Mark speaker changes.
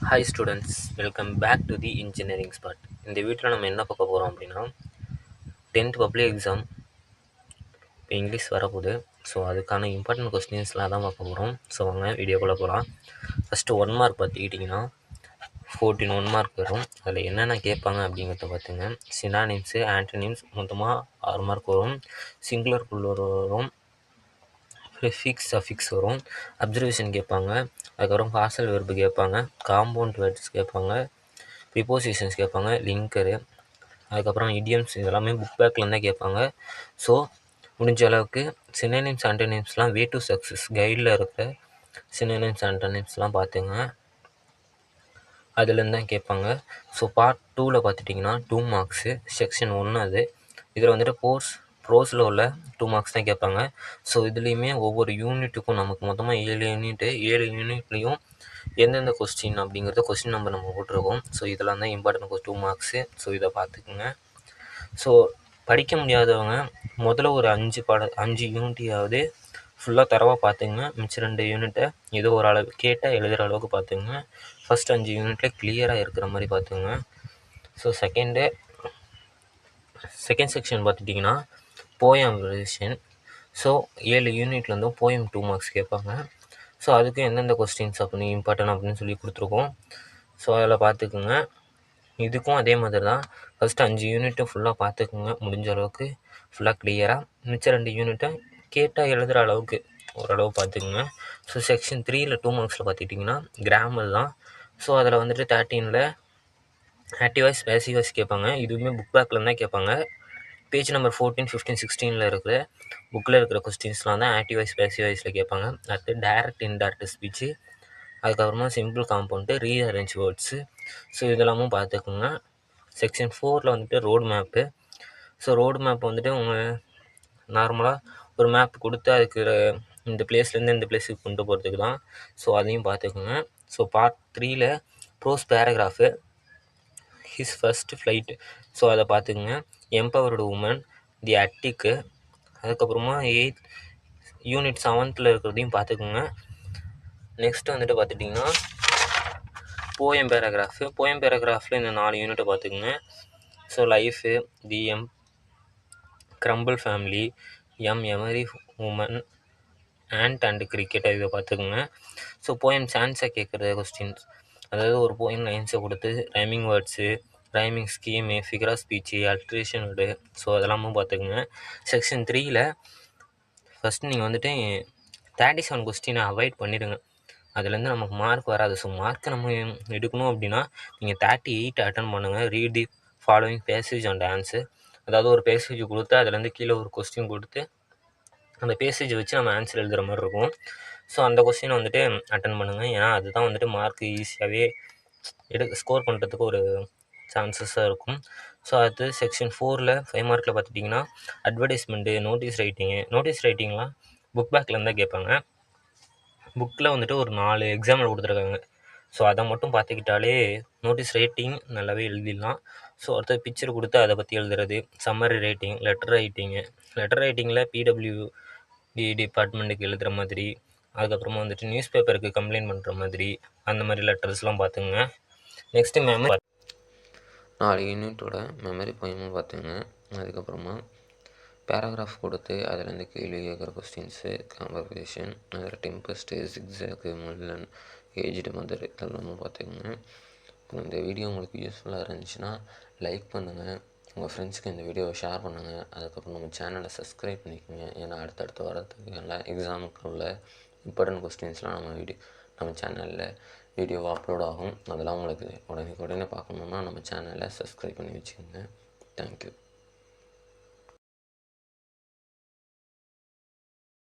Speaker 1: Hi students, welcome back to the engineering spot. இந்த வீட்டில் நம்ம என்ன பார்க்க போகிறோம் அப்படின்னா 10th பப்ளிக் எக்ஸாம் இப்போ இங்கிலீஷ் வரப்போகுது. ஸோ அதுக்கான இம்பார்ட்டன்ட் கொஸ்டின்ஸ்லாம் தான் பார்க்க போகிறோம். ஸோ வாங்க வீடியோக்குள்ளே போகலாம். ஃபஸ்ட்டு 1 மார்க் பார்த்துக்கிட்டிங்கன்னா 14 1 மார்க் வரும். அதில் என்னென்ன கேட்பாங்க அப்படிங்கிறத பார்த்துங்க. சினானிம்ஸு, ஆன்டனிம்ஸ் மொத்தமாக 6 மார்க் வரும். சிங்குலர் புல்லர் வரும், ப்ரிஃபிக்ஸ் சஃபிக்ஸ் வரும், அப்சர்வேஷன் கேட்பாங்க, அதுக்கப்புறம் காசல் வெர்பு கேட்பாங்க, காம்பவுண்ட் வேர்ட்ஸ் கேட்பாங்க, ப்ரிப்போசிஷன்ஸ் கேட்பாங்க, லிங்கரு, அதுக்கப்புறம் இடியம்ஸ். இதெல்லாமே புக் பேக்கில் தான் கேட்பாங்க. ஸோ முடிஞ்ச அளவுக்கு சினோனிம்ஸ் ஆன்டோனிம்ஸ்லாம் வே டு சக்ஸஸ் கைடில் இருக்கிற சினோனிம்ஸ் ஆன்டோனிம்ஸ்லாம் பார்த்துங்க, அதுலேருந்து தான் கேட்பாங்க. ஸோ பார்ட் 2ல் பார்த்துட்டிங்கன்னா 2 மார்க்ஸு, செக்ஷன் 1 அது. இதில் வந்துட்டு ப்ரோஸில் உள்ள 2 மார்க்ஸ் தான் கேட்பாங்க. ஸோ இதுலேயுமே ஒவ்வொரு யூனிட்டுக்கும் நமக்கு மொத்தமாக 7 யூனிட்டு, 7 யூனிட்லேயும் எந்தெந்த கொஸ்டின் அப்படிங்கிறத கொஸ்டின் நம்பர் நம்ம போட்டிருக்கோம். ஸோ இதெல்லாம் தான் இம்பார்ட்டன்ட் 2 மார்க்ஸு. ஸோ இதை பார்த்துக்குங்க. ஸோ படிக்க முடியாதவங்க முதல்ல ஒரு 5 யூனிட்டையாவது ஃபுல்லாக தரவாக பார்த்துங்க. மிச்சம் 2 யூனிட்டை ஏதோ ஒரு அளவு கேட்டால் எழுதுகிற அளவுக்கு பார்த்துங்க. ஃபஸ்ட் 5 யூனிட்டில் கிளியராக இருக்கிற மாதிரி பார்த்துங்க. ஸோ செகண்ட் செக்ஷன் பார்த்துட்டிங்கன்னா போயம் ரிவிஷன். ஸோ 7 யூனிட்லேருந்தும் போயம் 2 மார்க்ஸ் கேட்பாங்க. ஸோ அதுக்கு எந்தெந்த கொஸ்டின்ஸ் அப்படின்னு இம்பார்ட்டன்ட் அப்படின்னு சொல்லி கொடுத்துருக்கோம். ஸோ அதில் பார்த்துக்குங்க. இதுக்கும் அதே மாதிரி தான். ஃபஸ்ட்டு 5 யூனிட்டும் ஃபுல்லாக பார்த்துக்குங்க, முடிஞ்ச அளவுக்கு ஃபுல்லாக கிளியராக. மிச்சம் 2 யூனிட்டை கேட்டால் எழுதுகிற அளவுக்கு ஓரளவு பார்த்துக்குங்க. ஸோ செக்ஷன் 3ல் 2 மார்க்ஸில் பார்த்துக்கிட்டிங்கன்னா கிராமர் தான். ஸோ அதில் வந்துட்டு 13ல் ஆக்டிவ் வாய்ஸ் பேசிவ் வாய்ஸ் கேட்பாங்க. இதுவுமே புக் பேக்கில் தான் கேட்பாங்க. பேஜ் நம்பர் 14, 15, 16ல் இருக்கிற புக்கில் இருக்கிற கொஸ்டின்ஸ்லாம் தான் ஆக்டிவ் வாய்ஸ் பேசிவ் வாய்ஸில் கேட்பாங்க. அடுத்து டைரக்ட் இன்டைரக்ட் ஸ்பீச்சு, அதுக்கப்புறமா simple compound, rearrange words. So இதெல்லாமும் பார்த்துக்குங்க. செக்ஷன் 4ல் வந்துட்டு road map. So road map வந்துட்டு உங்கள் நார்மலாக ஒரு மேப் கொடுத்து அதுக்கு இந்த பிளேஸ்லேருந்து இந்த பிளேஸுக்கு கொண்டு போகிறதுக்கு தான். ஸோ அதையும் பார்த்துக்குங்க. ஸோ பார்ட் 3ல் prose paragraph, his first flight. So அதை பார்த்துக்குங்க. எம்பவர்டு உமன், தி அட்டிக்கு, அதுக்கப்புறமா யூனிட் 7ல் இருக்கிறதையும் பார்த்துக்குங்க. நெக்ஸ்ட்டு வந்துட்டு பார்த்துட்டிங்கன்னா போயம் பேராகிராஃபில் இந்த 4 யூனிட்டை பார்த்துக்குங்க. So life, the crumble family, every woman, and and cricket, இதை பார்த்துக்குங்க. ஸோ போயம் சான்ஸை கேட்குற கொஸ்டின்ஸ், அதாவது ஒரு போயம் லைன்ஸை கொடுத்து rhyming words, rhyming scheme, figure of speech, alliteration word. So அதெல்லாமும் பார்த்துக்குங்க. செக்ஷன் 3ல் ஃபஸ்ட்டு நீங்கள் வந்துட்டு 37 கொஸ்டினை அவாய்ட் பண்ணிவிடுங்க. அதுலேருந்து நமக்கு மார்க் வராது. ஸோ மார்க்கை நம்ம எடுக்கணும் அப்படின்னா நீங்கள் 38 அட்டன் பண்ணுங்கள். Read the following passage and answer. அதாவது ஒரு பேசேஜ் கொடுத்து அதுலேருந்து கீழே ஒரு கொஸ்டின் கொடுத்து அந்த பேசேஜை வச்சு நம்ம ஆன்சர் எழுதுகிற மாதிரி இருக்கும். ஸோ அந்த கொஸ்டினை வந்துட்டு அட்டன் பண்ணுங்கள். ஏன்னா அதுதான் வந்துட்டு மார்க் ஈஸியாகவே ஸ்கோர் பண்ணுறதுக்கு ஒரு சான்சஸாக இருக்கும். ஸோ அது செக்ஷன் 4ல் 5 மார்க்கில் பார்த்துட்டிங்கன்னா அட்வர்டைஸ்மெண்ட்டு, நோட்டீஸ் ரைட்டிங்லாம் புக் பேக்கில் இருந்தால் கேட்பாங்க. புக்கில் வந்துட்டு ஒரு 4 எக்ஸாம்பிள் கொடுத்துருக்காங்க. ஸோ அதை மட்டும் பார்த்துக்கிட்டாலே நோட்டீஸ் ரைட்டிங் நல்லாவே எழுதிடலாம். ஸோ அடுத்தது பிக்சர் கொடுத்து அதை பற்றி எழுதுறது, சம்மரி ரைட்டிங், லெட்டர் ரைட்டிங்கில் பிடபிள்யூடி டிபார்ட்மெண்ட்டுக்கு எழுதுகிற மாதிரி, அதுக்கப்புறமா வந்துட்டு நியூஸ் பேப்பருக்கு கம்ப்ளைண்ட் பண்ணுற மாதிரி அந்த மாதிரி லெட்டர்ஸ்லாம் பார்த்துங்க. நெக்ஸ்ட்டு மெமரி 4 யூனிட்டோட மெமரி போயமும் பார்த்துங்க. அதுக்கப்புறமா பேராகிராஃப் கொடுத்து அதுலேருந்து கேள்வி கேட்குற கொஸ்டின்ஸு, கான்வர்சேஷன், அதில் டெம்பஸ்ட்டு, சிக்ஸாக்கு, முல்லன், ஏஜ்டு மதர், இதெல்லாமும் பார்த்துக்குங்க. இந்த வீடியோ உங்களுக்கு யூஸ்ஃபுல்லாக இருந்துச்சுன்னா லைக் பண்ணுங்கள், உங்கள் ஃப்ரெண்ட்ஸுக்கு இந்த வீடியோவை ஷேர் பண்ணுங்கள். அதுக்கப்புறம் நம்ம சேனலை சப்ஸ்கிரைப் பண்ணிக்கோங்க. ஏன்னா அடுத்தடுத்து வரதுக்கு எல்லா எக்ஸாமுக்கு உள்ள இம்பார்ட்டன்ட் கொஸ்டின்ஸ்லாம் நம்ம சேனலில் வீடியோவாக அப்லோட் ஆகும். அதெல்லாம் உங்களுக்கு உடனே பார்க்கணுன்னா நம்ம சேனலை சப்ஸ்கிரைப் பண்ணி வச்சுக்கோங்க. தேங்க்யூ.